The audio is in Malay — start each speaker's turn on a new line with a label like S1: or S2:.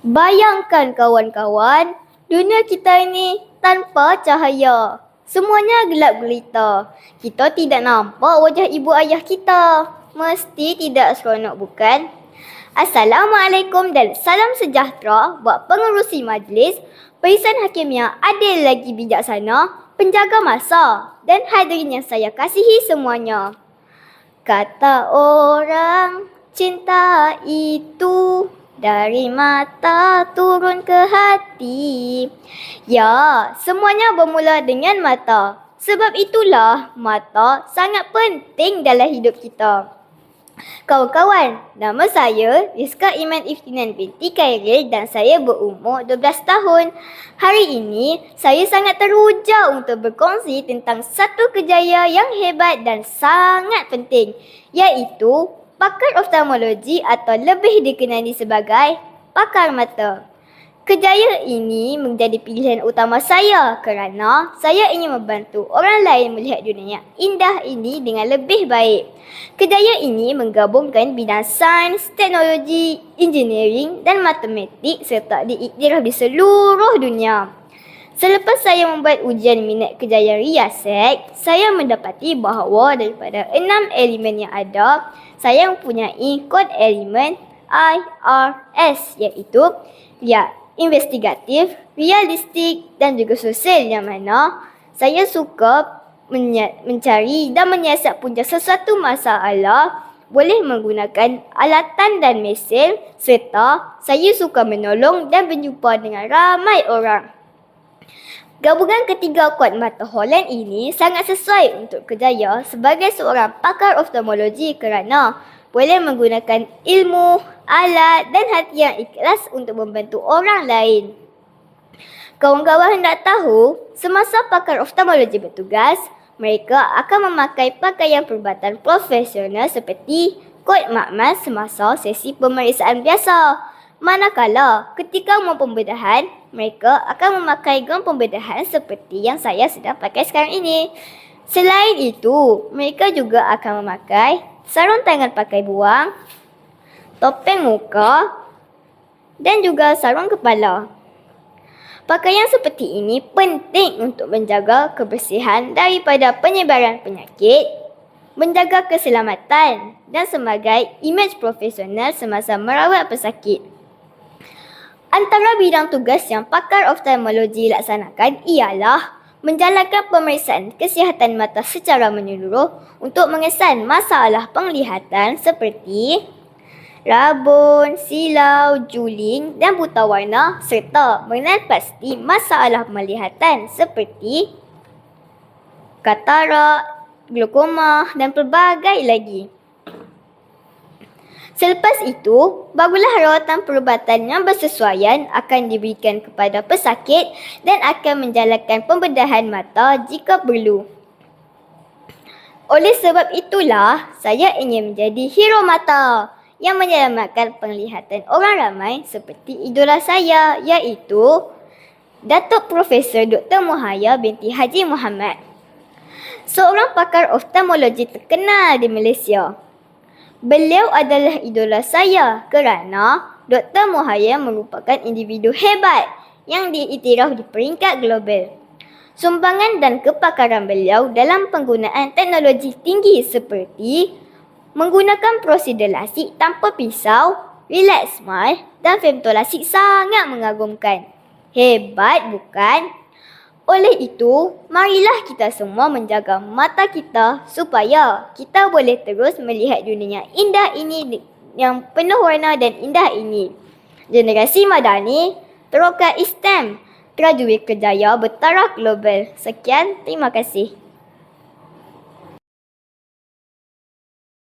S1: Bayangkan kawan-kawan, dunia kita ini tanpa cahaya. Semuanya gelap gulita. Kita tidak nampak wajah ibu ayah kita. Mesti tidak seronok bukan? Assalamualaikum dan salam sejahtera buat pengerusi majlis, perisan hakim yang adil lagi bijaksana, penjaga masa dan hadirin yang saya kasihi semuanya. Kata orang, cinta itu dari mata turun ke hati. Ya, semuanya bermula dengan mata. Sebab itulah mata sangat penting dalam hidup kita. Kawan-kawan, nama saya Rizka Iman Iftinan binti Khairil dan saya berumur 12 tahun. Hari ini, saya sangat teruja untuk berkongsi tentang satu kejayaan yang hebat dan sangat penting, iaitu pakar oftalmologi atau lebih dikenali sebagai pakar mata. Kejayaan ini menjadi pilihan utama saya kerana saya ingin membantu orang lain melihat dunia yang indah ini dengan lebih baik. Kejayaan ini menggabungkan bidang sains, teknologi, engineering dan matematik serta diiktiraf di seluruh dunia. Selepas saya membuat ujian minat kejayaan riaset, saya mendapati bahawa daripada 6 elemen yang ada, saya mempunyai kod elemen IRS iaitu investigatif, realistik dan juga sosial, yang mana saya suka mencari dan menyiasat punca sesuatu masalah boleh menggunakan alatan dan mesin, serta saya suka menolong dan berjumpa dengan ramai orang. Gabungan ketiga kod mata Holland ini sangat sesuai untuk kerjaya sebagai seorang pakar oftalmologi kerana boleh menggunakan ilmu, alat dan hati yang ikhlas untuk membantu orang lain. Kawan-kawan hendak tahu, semasa pakar oftalmologi bertugas, mereka akan memakai pakaian perubatan profesional seperti kod makmal semasa sesi pemeriksaan biasa. Manakala ketika gaun pembedahan, mereka akan memakai gaun pembedahan seperti yang saya sedang pakai sekarang ini. Selain itu, mereka juga akan memakai sarung tangan pakai buang, topeng muka dan juga sarung kepala. Pakaian seperti ini penting untuk menjaga kebersihan daripada penyebaran penyakit, menjaga keselamatan dan sebagai imej profesional semasa merawat pesakit. Antara bidang tugas yang pakar oftalmologi laksanakan ialah menjalankan pemeriksaan kesihatan mata secara menyeluruh untuk mengesan masalah penglihatan seperti rabun, silau, juling dan buta warna serta mengenal pasti masalah penglihatan seperti katarak, glaukoma dan pelbagai lagi. Selepas itu, barulah rawatan perubatan yang bersesuaian akan diberikan kepada pesakit dan akan menjalankan pembedahan mata jika perlu. Oleh sebab itulah, saya ingin menjadi hero mata yang menyelamatkan penglihatan orang ramai seperti idola saya, iaitu Datuk Profesor Dr. Muhaya binti Haji Muhammad, seorang pakar oftalmologi terkenal di Malaysia. Beliau adalah idola saya kerana Dr. Muhaya merupakan individu hebat yang diiktiraf di peringkat global. Sumbangan dan kepakaran beliau dalam penggunaan teknologi tinggi seperti menggunakan prosedur lasik tanpa pisau, relax smile dan femtolasik sangat mengagumkan. Hebat bukan? Oleh itu, marilah kita semua menjaga mata kita supaya kita boleh terus melihat dunia yang indah ini, yang penuh warna dan indah ini. Generasi Madani, Teroka Istem, Prajurit Kerjaya bertaraf global. Sekian, terima kasih.